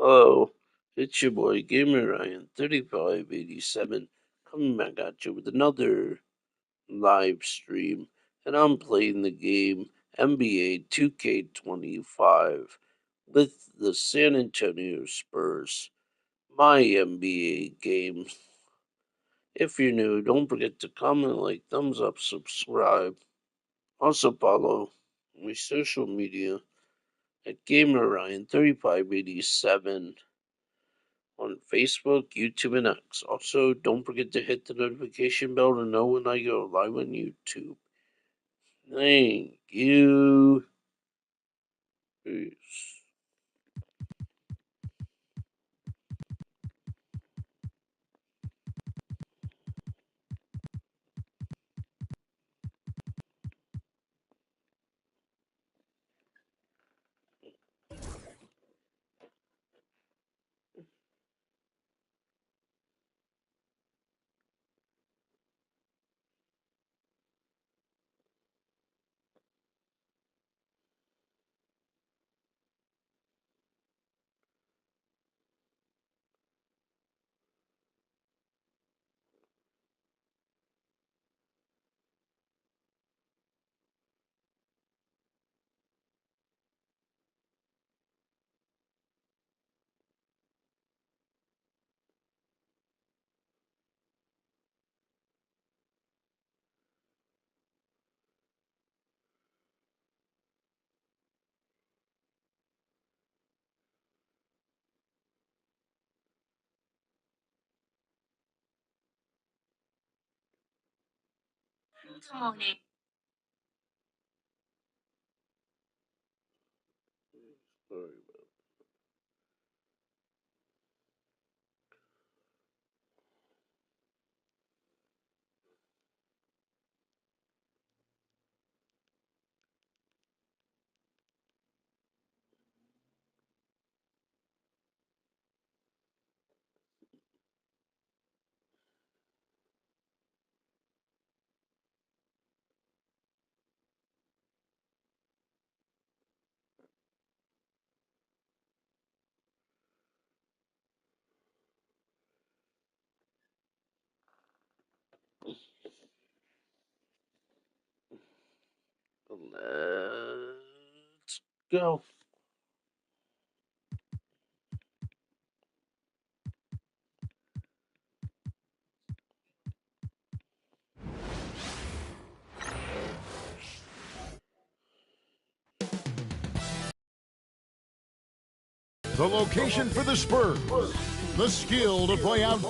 Hello, it's your boy Gamer Ryan 3587 coming back at you with another live stream, and I'm playing the game NBA 2K25 with the San Antonio Spurs. My NBA game. If you're new, don't forget to comment, like, thumbs up, subscribe. Also follow my social media at Gamer Ryan 3587 on Facebook, YouTube, and X. Also, don't forget to hit the notification bell to know when I go live on YouTube. Thank you. Peace. Sorry about Let's go. The location for the Spurs. The skill to play out.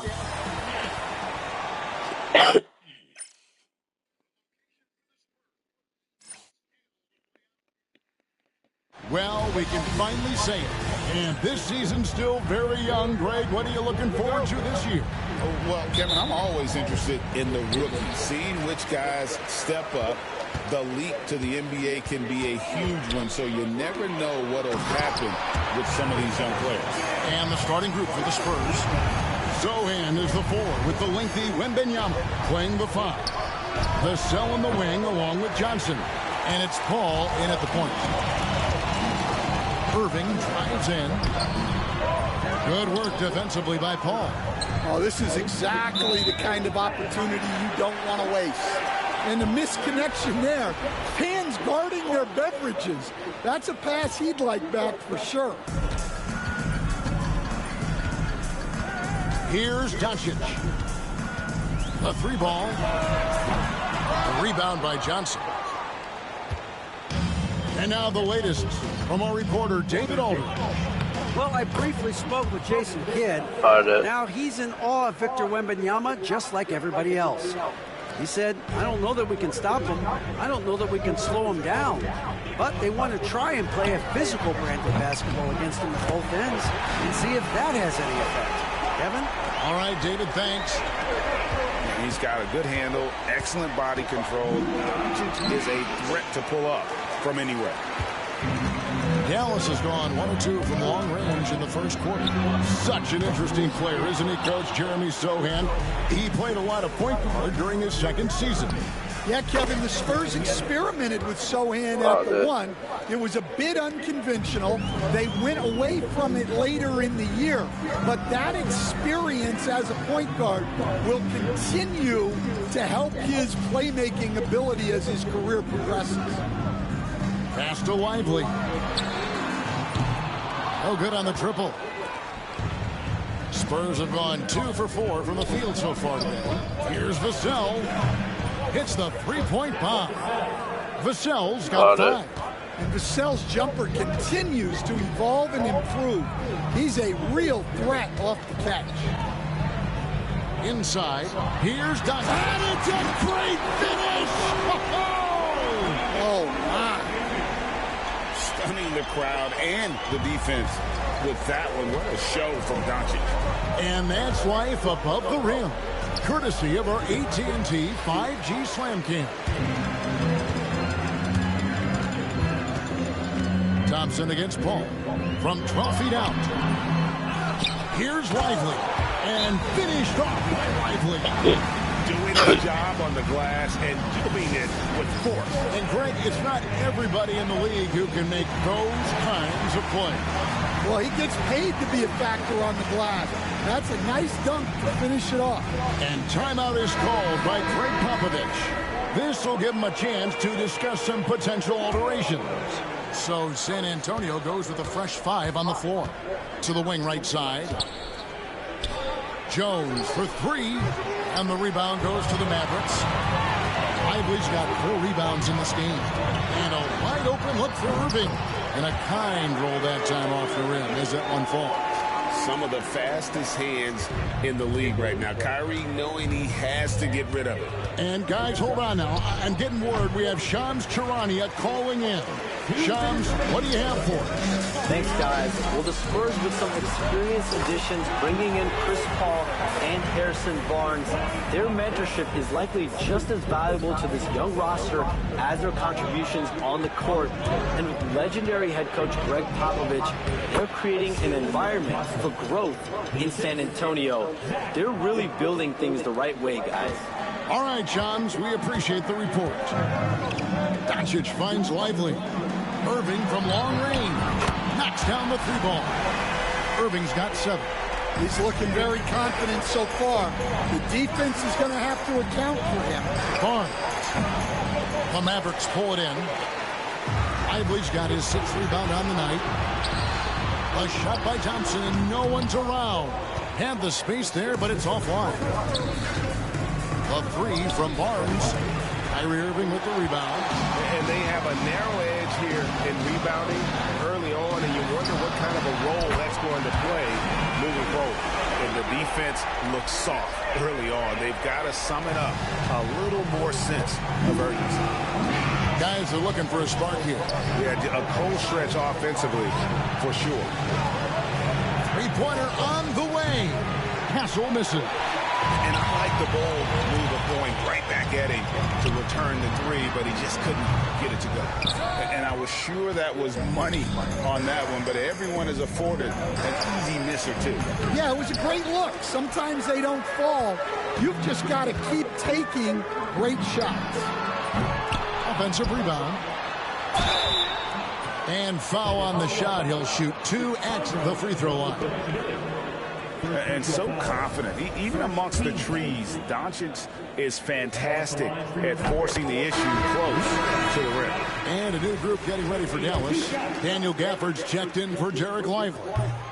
Well, we can finally say it. And this season's still very young. Greg, what are you looking forward to this year? Well, Kevin, I'm always interested in the rookies, seeing which guys step up. The leap to the NBA can be a huge one, so you never know what will happen with some of these young players. And the starting group for the Spurs. Zohan is the 4 with the lengthy Wembanyama playing the 5. The Cell in the wing along with Johnson. And it's Paul in at the point. Irving drives in. Good work defensively by Paul. Oh, this is exactly the kind of opportunity you don't want to waste. And the misconnection there. Fans guarding their beverages. That's a pass he'd like back for sure. Here's Doncic. The 3 ball. A rebound by Johnson. And now the latest from our reporter, David Aldridge. Well, I briefly spoke with Jason Kidd. Now he's in awe of Victor Wembanyama just like everybody else. He said, I don't know that we can stop him. I don't know that we can slow him down. But they want to try and play a physical brand of basketball against him at both ends and see if that has any effect. Kevin? All right, David, thanks. He's got a good handle, excellent body control. Doncic is a threat to pull up from anywhere. Dallas has gone 1 or 2 from long range in the first quarter. Such an interesting player, isn't he, Coach Jeremy Sohan? He played a lot of point guard during his second season. Yeah, Kevin, the Spurs experimented with Sohan at the 1. It was a bit unconventional. They went away from it later in the year. But that experience as a point guard will continue to help his playmaking ability as his career progresses. Pass to Lively. No good on the triple. Spurs have gone 2 for 4 from the field so far today. Here's Vassell. Hits the three-point bomb. Vassell's got 5. And Vassell's jumper continues to evolve and improve. He's a real threat off the catch. Inside, here's Doncic. And it's a great finish! Oh, my. Stunning the crowd and the defense with that one. What a show from Doncic. And that's life above the rim, courtesy of our AT&T 5G Slam Cam. Thompson against Paul from 12 feet out. Here's Lively, and finished off by Lively. Doing his job on the glass and doing it with force. And Greg, it's not everybody in the league who can make those kinds of plays. Well, he gets paid to be a factor on the glass. That's a nice dunk to finish it off. And timeout is called by Greg Popovich. This will give him a chance to discuss some potential alterations. So San Antonio goes with a fresh 5 on the floor. To the wing right side. Jones for 3. And the rebound goes to the Mavericks. Lively's got 4 rebounds in this game. And a wide open look for Irving. And a kind roll that time off the rim as that one falls. Some of the fastest hands in the league right now. Kyrie knowing he has to get rid of it. And guys, hold on now. I'm getting word we have Shams Charania calling in. Shams, what do you have for us? Thanks, guys. Well, the Spurs with some experienced additions, bringing in Chris Paul and Harrison Barnes, their mentorship is likely just as valuable to this young roster as their contributions on the court. And with legendary head coach Greg Popovich, they're creating an environment for growth in San Antonio. They're really building things the right way, guys. All right, Shams, we appreciate the report. Doncic finds Lively. Irving from long range knocks down the 3-ball. Irving's got 7. He's looking very confident so far. The defense is going to have to account for him. Barnes. The Mavericks pull it in. Lively's got his 6th rebound on the night. A shot by Thompson and no one's around. Had the space there, but it's offline. A 3 from Barnes. Kyrie Irving with the rebound. And they have a narrow edge here in rebounding early on, and you wonder what kind of a role that's going to play moving forward. And the defense looks soft early on. They've got to sum it up a little more sense of urgency. Guys are looking for a spark here. Yeah, a cold stretch offensively, for sure. 3-pointer on the way. Hassel misses. And I like the bold move of going right back at him to return the 3, but he just couldn't get it to go. And I was sure that was money on that one, but everyone is afforded an easy miss or 2. Yeah, it was a great look. Sometimes they don't fall. You've just got to keep taking great shots. Offensive rebound. And foul on the shot. He'll shoot 2 at the free throw line. And so confident. Even amongst the trees, Doncic is fantastic at forcing the issue close to the rim. And a new group getting ready for Dallas. Daniel Gafford's checked in for Derek Lively.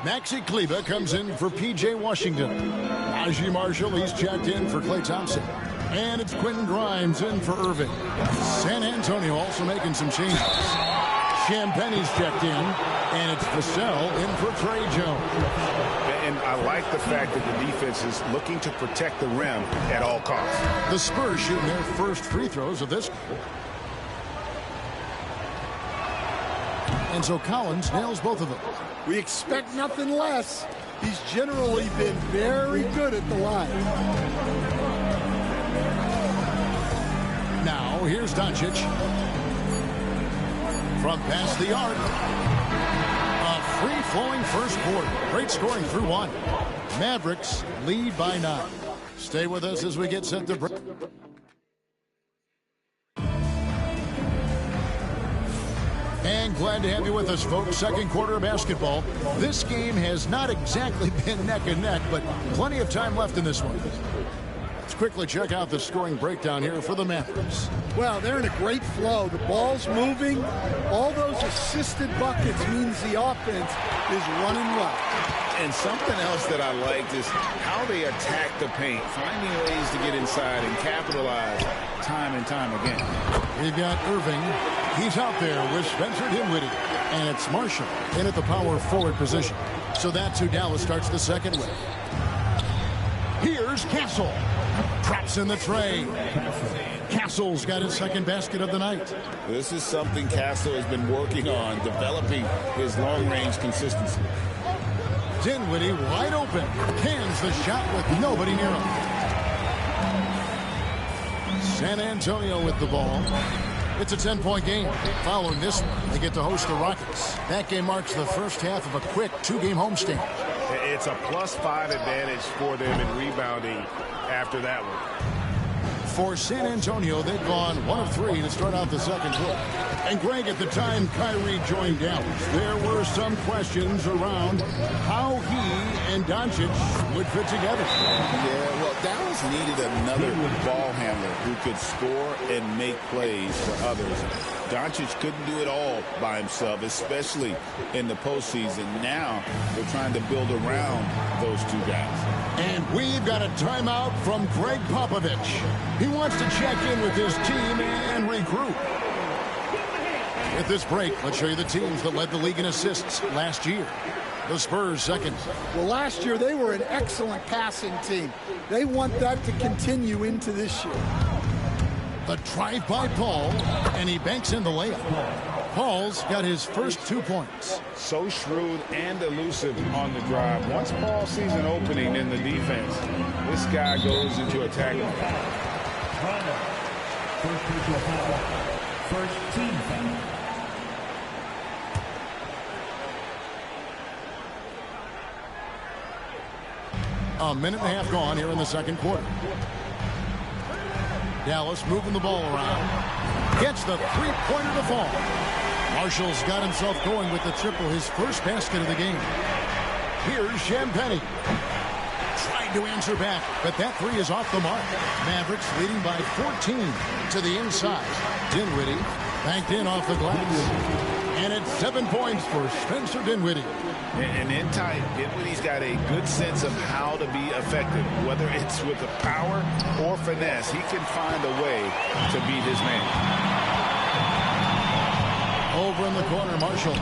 Maxi Kleber comes in for P.J. Washington. Najee Marshall, he's checked in for Klay Thompson. And it's Quentin Grimes in for Irving. San Antonio also making some changes. Champagne's checked in, and it's Vassell in for Trey Jones. And I like the fact that the defense is looking to protect the rim at all costs. The Spurs shooting their first free throws of this. And so Collins nails both of them. We expect nothing less. He's generally been very good at the line. Now, here's Doncic. From past the arc. A free-flowing first quarter. Great scoring through 1. Mavericks lead by 9. Stay with us as we get set to break. And glad to have you with us, folks. Second quarter of basketball. This game has not exactly been neck and neck, but plenty of time left in this one. Let's quickly check out the scoring breakdown here for the Mavericks. Well, they're in a great flow. The ball's moving. All those assisted buckets means the offense is running well. And something else that I liked is how they attack the paint, finding ways to get inside and capitalize time and time again. We've got Irving. He's out there with Spencer Dinwiddie. And it's Marshall in at the power forward position. So that's who Dallas starts the second with. Here's Castle. Traps in the tray. Castle's got his second basket of the night. This is something Castle has been working on, developing his long-range consistency. Dinwiddie wide open. Cans the shot with nobody near him. San Antonio with the ball. It's a 10-point game. Following this one, they get to host the Rockets. That game marks the first half of a quick two-game homestand. It's a +5 advantage for them in rebounding after that one. For San Antonio, they've gone 1 of 3 to start out the second quarter. And Greg, at the time Kyrie joined Dallas, there were some questions around how he and Doncic would fit together. Yeah, well, Dallas needed another ball handler who could score and make plays for others. Doncic couldn't do it all by himself, especially in the postseason. Now they're trying to build around those two guys. And we've got a timeout from Greg Popovich. He wants to check in with his team and regroup. With this break, let's show you the teams that led the league in assists last year. The Spurs second. Well, last year they were an excellent passing team. They want that to continue into this year. The drive by Paul, and he banks in the layup. Paul's got his first 2 points. So shrewd and elusive on the drive. Once Paul sees an opening in the defense, this guy goes into attack. First team foul. A minute and a half gone here in the second quarter. Dallas moving the ball around. Gets the three-pointer to fall. Marshall's got himself going with the triple, his first basket of the game. Here's Champagnie. Tried to answer back, but that three is off the mark. Mavericks leading by 14 to the inside. Dinwiddie banked in off the glass. And it's 7 points for Spencer Dinwiddie. And in tight, Dinwiddie's got a good sense of how to be effective. Whether it's with the power or finesse, he can find a way to beat his man. Over in the corner, Marshall.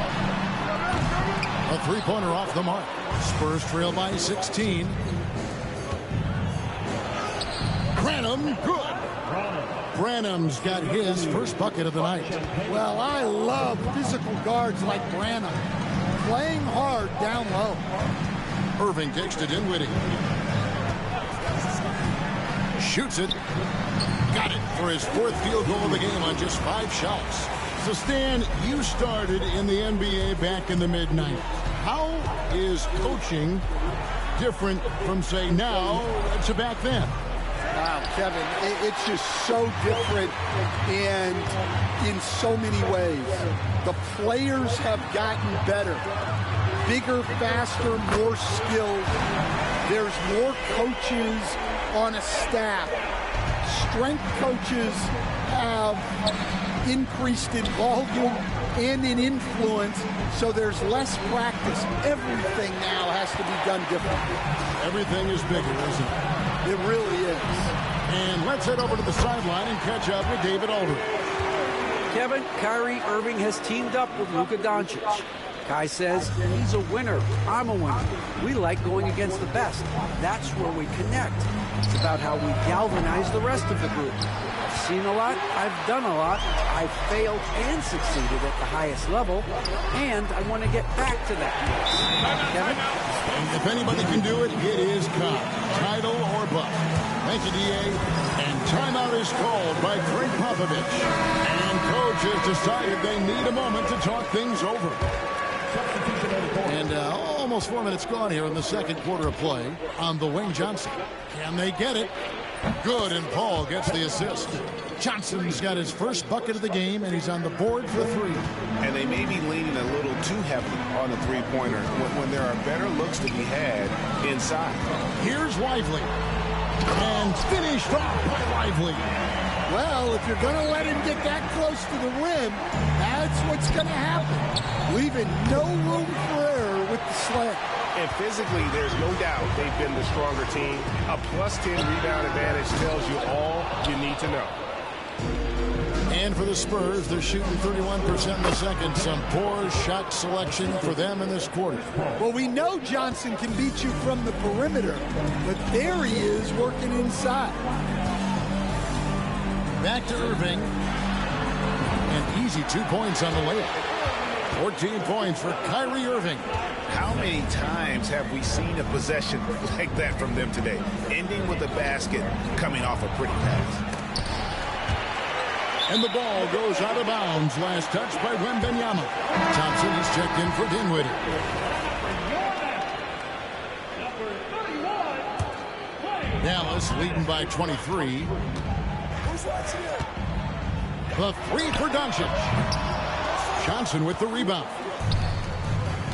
A three-pointer off the mark. Spurs trail by 16. Branham, good. Branham's got his first bucket of the night. Well, I love physical guards like Branham. Playing hard down low. Irving takes to Dinwiddie. Shoots it. Got it for his fourth field goal of the game on just 5 shots. So, Stan, you started in the NBA back in the mid-90s. How is coaching different from, say, now to back then? Wow, Kevin, it's just so different and in so many ways. The players have gotten better. Bigger, faster, more skilled. There's more coaches on a staff. Strength coaches have increased in volume and in influence, so there's less practice. Everything now has to be done differently. Everything is bigger, isn't it? It really is. And let's head over to the sideline and catch up with David Aldridge. Kevin, Kyrie Irving has teamed up with Luka Doncic. Kai says he's a winner. I'm a winner. We like going against the best. That's where we connect. It's about how we galvanize the rest of the group. I've seen a lot. I've done a lot. I've failed and succeeded at the highest level. And I want to get back to that. Kevin? And if anybody can do it, it is Kai. Title or bust. Thank you, D.A. And timeout is called by Greg Popovich. And coach has decided they need a moment to talk things over. And almost 4 minutes gone here in the second quarter of play on the Wayne Johnson. Can they get it? Good, and Paul gets the assist. Johnson's got his first bucket of the game, and he's on the board for 3. And they may be leaning a little too heavily on the three-pointer when there are better looks to be had inside. Here's Lively. And finished off by Lively. Well, if you're going to let him get that close to the rim, that's what's going to happen. Leaving no room for error with the slam. And physically, there's no doubt they've been the stronger team. A +10 rebound advantage tells you all you need to know. And for the Spurs, they're shooting 31% in the second. Some poor shot selection for them in this quarter. Well, we know Johnson can beat you from the perimeter, but there he is working inside. Back to Irving. And easy 2 points on the layup. 14 points for Kyrie Irving. How many times have we seen a possession like that from them today? Ending with a basket, coming off a pretty pass. And the ball goes out of bounds. Last touch by Wembanyama. Thompson is checked in for Dinwiddie. Dallas leading by 23. The 3 for Doncic. Johnson with the rebound.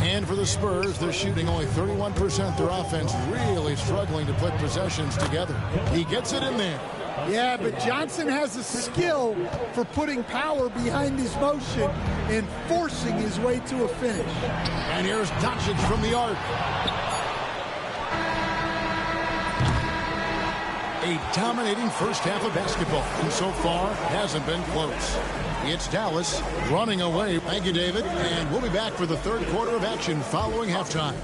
And for the Spurs, they're shooting only 31%. Their offense really struggling to put possessions together. He gets it in there. Yeah, but Johnson has a skill for putting power behind his motion and forcing his way to a finish. And here's Doncic from the arc. A dominating first half of basketball, and so far hasn't been close. It's Dallas running away. Thank you, David. And we'll be back for the third quarter of action following halftime.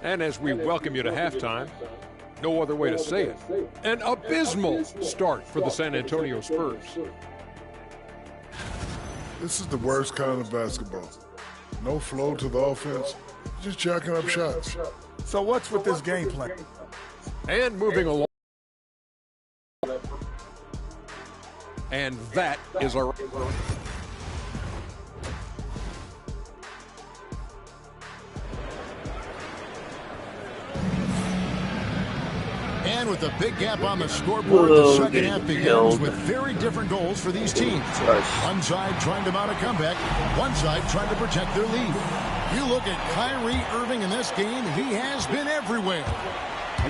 And as we welcome you to halftime, no other way to say it, an abysmal start for the San Antonio Spurs. This is the worst kind of basketball. No flow to the offense, just jacking up shots. So what's with this game plan? And moving along. And that is our... And with a big gap on the scoreboard, the second half begins with very different goals for these teams. One side trying to mount a comeback, one side trying to protect their lead. You look at Kyrie Irving in this game, he has been everywhere.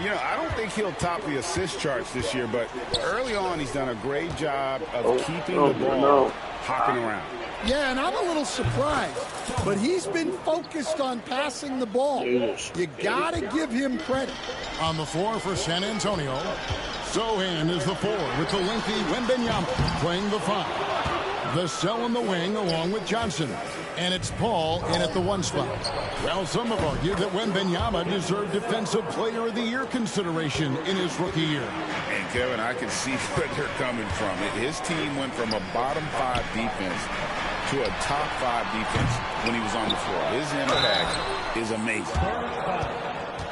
You know, I don't think he'll top the assist charts this year, but early on he's done a great job of keeping the ball hopping around. Yeah, and I'm a little surprised, but he's been focused on passing the ball. You got to give him credit. On the floor for San Antonio, Sohan is the 4 with the lengthy Wembanyama playing the 5. The cell in the wing along with Johnson. And it's Paul in at the 1 spot. Well, some have argued that Wembanyama deserved Defensive Player of the Year consideration in his rookie year. And Kevin, I can see where they're coming from. His team went from a bottom 5 defense to a top 5 defense when he was on the floor. His impact is amazing.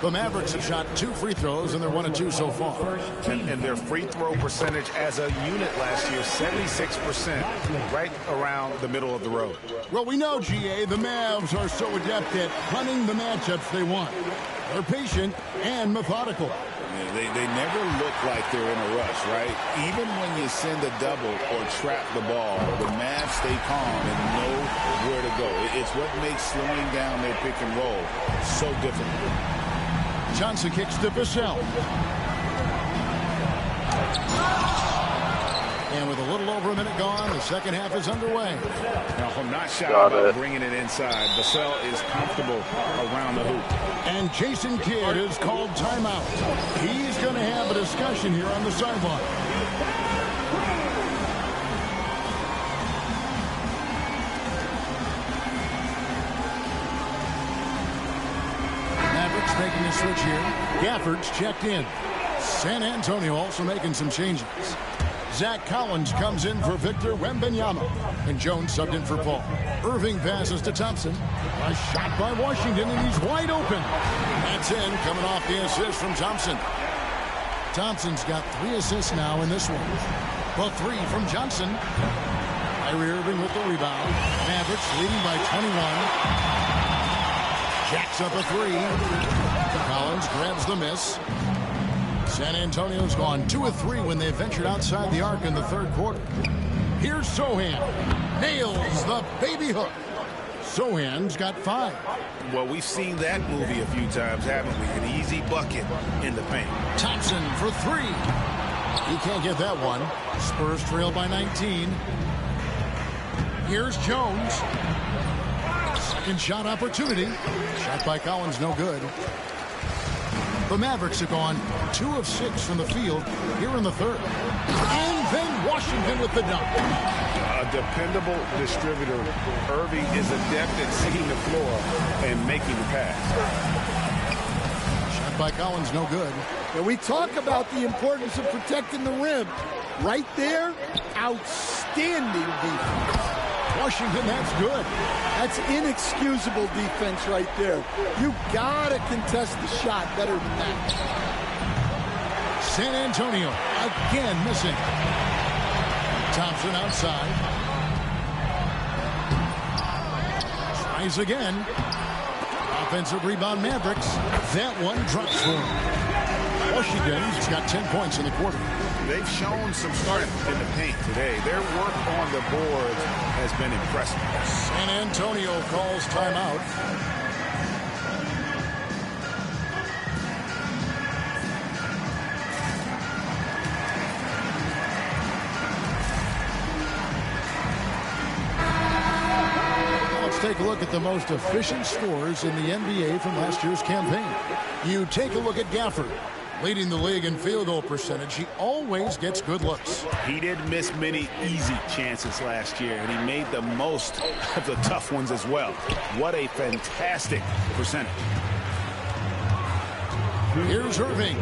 The Mavericks have shot 2 free throws, and they're 1 of 2 so far. And their free throw percentage as a unit last year, 76%, right around the middle of the road. Well, we know, GA, the Mavs are so adept at hunting the matchups they want. They're patient and methodical. Yeah, they never look like they're in a rush, right? Even when you send a double or trap the ball, the Mavs stay calm and know where to go. It's what makes slowing down their pick and roll so difficult. Johnson kicks to Vassell. And with a little over a minute gone, the second half is underway. Now, I'm not shy about bringing it inside. Vassell is comfortable around the hoop. And Jason Kidd is called timeout. He's going to have a discussion here on the sideline. Mavericks making a switch here. Gafford's checked in. San Antonio also making some changes. Zach Collins comes in for Victor Wembanyama. And Jones subbed in for Paul. Irving passes to Thompson. A shot by Washington, and he's wide open. That's in, coming off the assist from Thompson. Thompson's got 3 assists now in this one. The 3 from Johnson. Kyrie Irving with the rebound. Mavericks leading by 21. Jacks up a 3. Collins grabs the miss. San Antonio's gone 2 of 3 when they ventured outside the arc in the third quarter. Here's Sohan. Nails the baby hook. Sohan's got 5. Well, we've seen that movie a few times, haven't we? An easy bucket in the paint. Thompson for 3. He can't get that one. Spurs trail by 19. Here's Jones. Second shot opportunity. Shot by Collins, no good. The Mavericks have gone 2 of 6 from the field here in the third. And then Washington with the dunk. A dependable distributor. Irving is adept at seeing the floor and making the pass. Shot by Collins, no good. And we talk about the importance of protecting the rim. Right there, outstanding defense. Washington, that's good. That's inexcusable defense right there. You gotta contest the shot better than that. San Antonio again missing. Thompson outside. Tries again. Offensive rebound Mavericks. That one drops for him. Washington's got 10 points in the quarter. They've shown some strength in the paint today. Their work on the boards has been impressive. San Antonio calls timeout. Let's take a look at the most efficient scorers in the NBA from last year's campaign. You take a look at Gafford. Leading the league in field goal percentage, he always gets good looks. He didn't miss many easy chances last year, and he made the most of the tough ones as well. What a fantastic percentage. Here's Irving.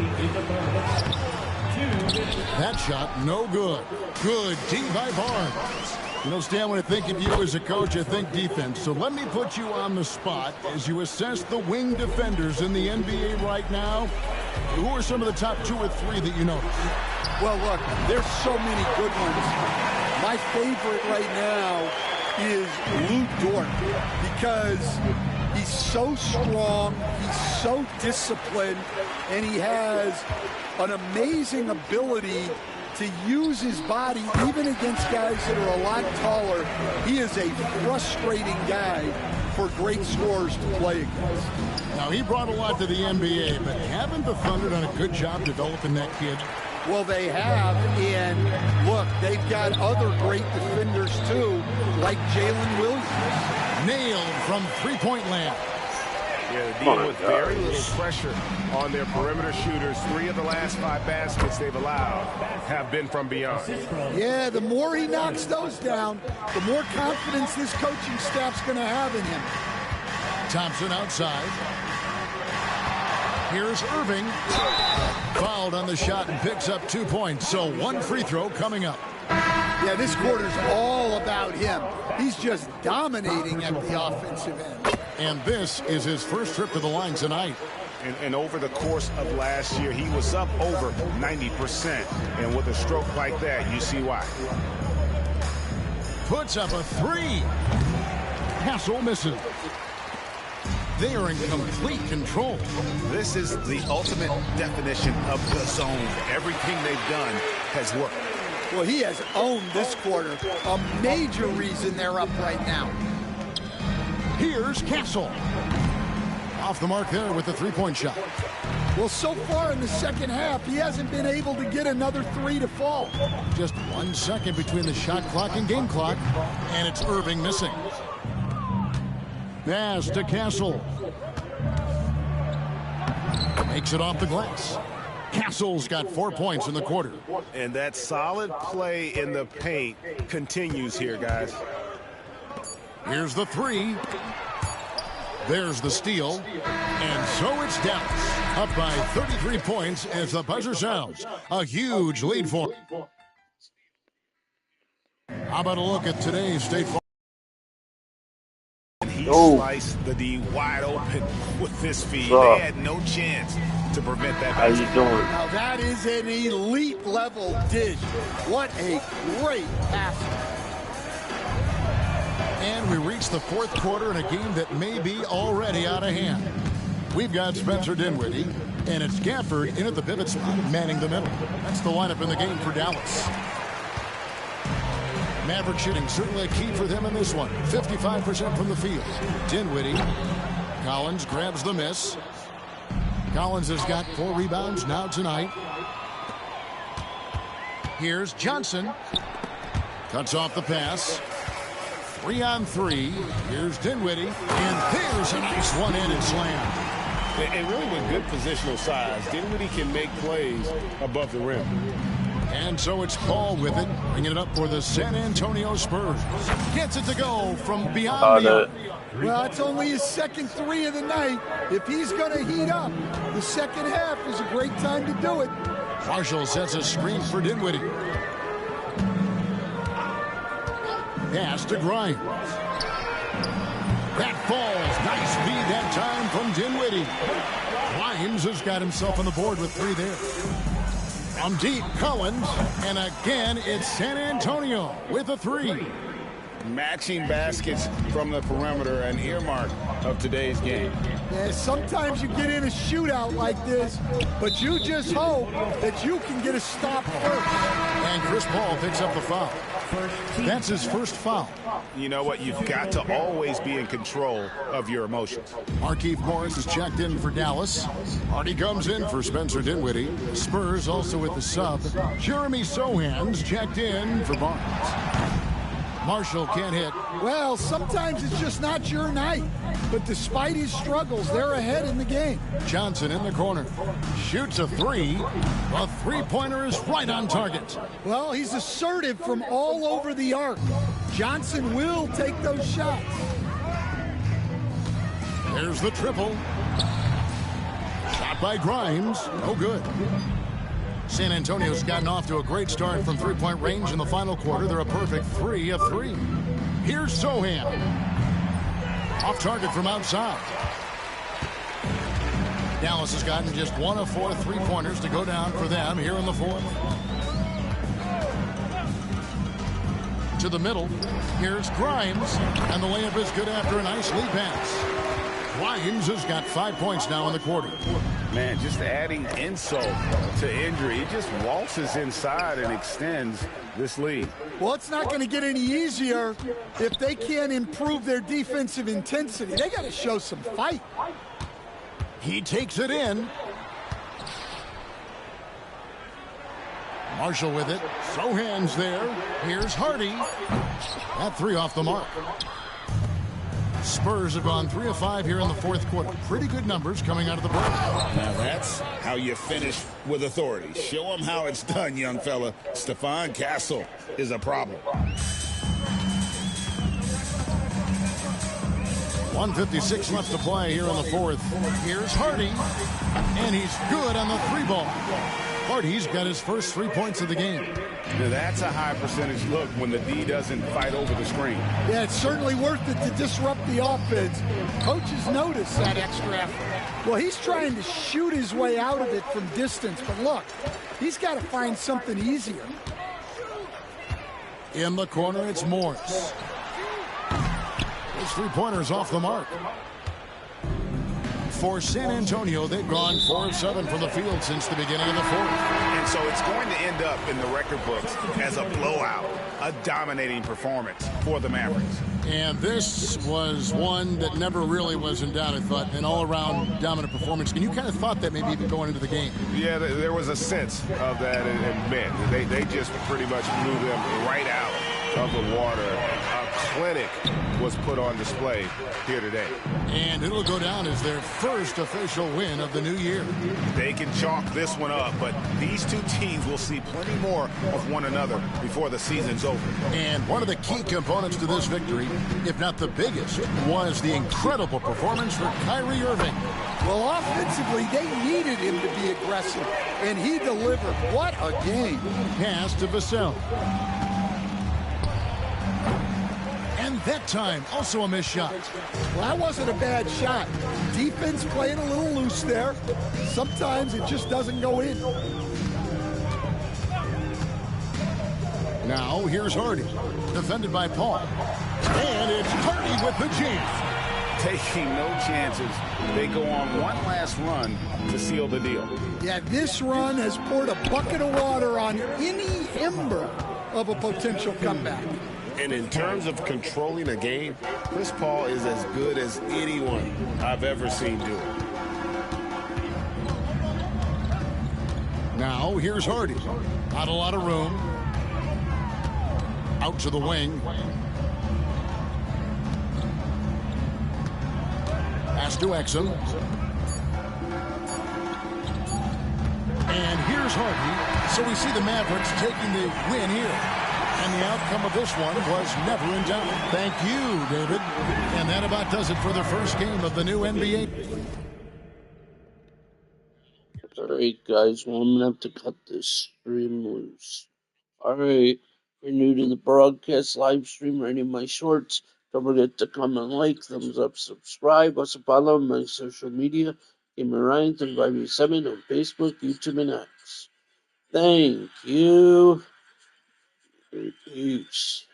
That shot, no good. Good D by Barnes. You know, Stan, when I think of you as a coach, I think defense. So let me put you on the spot as you assess the wing defenders in the NBA right now. Who are some of the top 2 or 3 that you notice? Well, look, there's so many good ones. My favorite right now is Lou Dort because he's so strong, he's so disciplined, and he has an amazing ability to use his body even against guys that are a lot taller. He is a frustrating guy for great scorers to play against. Now, he brought a lot to the NBA, but haven't the Thunder done a good job developing that kid? Well, they have, and look, they've got other great defenders too, like Jalen Williams. Nailed from three-point land. Yeah, dealing with very little pressure on their perimeter shooters. 3 of the last 5 baskets they've allowed have been from beyond. Yeah, the more he knocks those down, the more confidence this coaching staff's going to have in him. Thompson outside. Here's Irving. Fouled on the shot and picks up 2 points. So 1 free throw coming up. Yeah, this quarter's all about him. He's just dominating at the offensive end. And this is his first trip to the line tonight. And over the course of last year, he was up over 90%. And with a stroke like that, you see why. Puts up a 3. Castle misses. They are in complete control. This is the ultimate definition of the zone. Everything they've done has worked. Well, he has owned this quarter. A major reason they're up right now. Here's Castle. Off the mark there with the three-point shot. Well, so far in the second half, he hasn't been able to get another 3 to fall. Just 1 second between the shot clock and game clock, and it's Irving missing. Pass to Castle. Makes it off the glass. Castle's got 4 points in the quarter. And that solid play in the paint continues here, guys. Here's the 3. There's the steal. And so it's Dallas up by 33 points as the buzzer sounds. A huge lead for them. How about a look at today's State Farm? He sliced the D wide open with this feed. They had no chance to prevent that. How you doing? Now that is an elite level dish. What a great pass. And we reach the fourth quarter in a game that may be already out of hand. We've got Spencer Dinwiddie, and it's Gafford in at the pivot spot, manning the middle. That's the lineup in the game for Dallas. Maverick shooting certainly a key for them in this one. 55% from the field. Dinwiddie. Collins grabs the miss. Collins has got 4 rebounds now tonight. Here's Johnson. Cuts off the pass. 3-on-3. Here's Dinwiddie. And there's a nice one-handed slam. And really with good positional size, Dinwiddie can make plays above the rim. And so it's Paul with it, bringing it up for the San Antonio Spurs. Gets it to go from beyond the arc. Well, it's only his second 3 of the night. If he's going to heat up, the second half is a great time to do it. Marshall sets a screen for Dinwiddie. Pass to Grimes. That falls. Nice feed that time from Dinwiddie. Grimes has got himself on the board with 3 there. From deep, Collins. And again, it's San Antonio with a 3. Matching baskets from the perimeter, an earmark of today's game. Yeah, sometimes you get in a shootout like this, but you just hope that you can get a stop first. And Chris Paul picks up the foul. That's his first foul. You know what? You've got to always be in control of your emotions. Markieff Morris is checked in for Dallas. Hardy comes in for Spencer Dinwiddie. Spurs also with the sub. Jeremy Sohan's checked in for Barnes. Marshall can't hit. Well, sometimes it's just not your night. But despite his struggles, they're ahead in the game. Johnson in the corner. Shoots a 3. A three-pointer is right on target. Well, he's assertive from all over the arc. Johnson will take those shots. There's the triple. Shot by Grimes. No good. San Antonio's gotten off to a great start from three-point range in the final quarter. They're a perfect 3 of 3. Here's Sohan. Off target from outside. Dallas has gotten just 1 of 4 three-pointers to go down for them here in the fourth. To the middle. Here's Grimes. And the layup is good after a nice lead pass. Grimes has got 5 points now in the quarter. Man, just adding insult to injury. He just waltzes inside and extends this lead. Well, it's not going to get any easier if they can't improve their defensive intensity. They got to show some fight. He takes it in. Marshall with it. Sohan's there. Here's Hardy. That 3 off the mark. Spurs have gone 3 of 5 here in the fourth quarter. Pretty good numbers coming out of the break. Now that's how you finish with authority. Show them how it's done, young fella. Stephon Castle is a problem. 1:56 left to play here in the fourth. Here's Hardy. And he's good on the 3-ball. Hardy's got his first 3 points of the game. Now that's a high percentage look when the D doesn't fight over the screen. Yeah, it's certainly worth it to disrupt the offense. Coaches notice that extra effort. Well, he's trying to shoot his way out of it from distance, but look, he's got to find something easier. In the corner, it's Morris. His 3-pointer's off the mark. For San Antonio, they've gone 4 of 7 from the field since the beginning of the fourth. And so it's going to end up in the record books as a blowout, a dominating performance for the Mavericks. And this was one that never really was in doubt, I thought, an all-around dominant performance. And you kind of thought that maybe even going into the game. Yeah, there was a sense of that, and man, they just pretty much blew them right out of the water. A clinic was put on display here today. And it'll go down as their first official win of the new year. They can chalk this one up, but these two teams will see plenty more of one another before the season's over. And one of the key components to this victory, if not the biggest, was the incredible performance for Kyrie Irving. Well, offensively, they needed him to be aggressive, and he delivered. What a game. Pass to Vassell. And That time, also a missed shot. Well, that wasn't a bad shot. Defense playing a little loose there. Sometimes it just doesn't go in. Now, here's Hardy, defended by Paul. And it's Hardy with the jam. Taking no chances. They go on one last run to seal the deal. Yeah, this run has poured a bucket of water on any ember of a potential comeback. And in terms of controlling a game, Chris Paul is as good as anyone I've ever seen do it. Now, here's Hardy. Not a lot of room. Out to the wing. Pass to Exum. And here's Hardy. So we see the Mavericks taking the win here. And the outcome of this one was never in doubt. Thank you, David. And that about does it for the first game of the new NBA. All right, guys. Well, I'm going to have to cut this stream loose. All right. If you're new to the broadcast live stream or any of my shorts, don't forget to comment, like, thumbs up, subscribe. Also follow my social media. Gamer Ryan 3587 on Facebook, YouTube, and X. Thank you. Peace.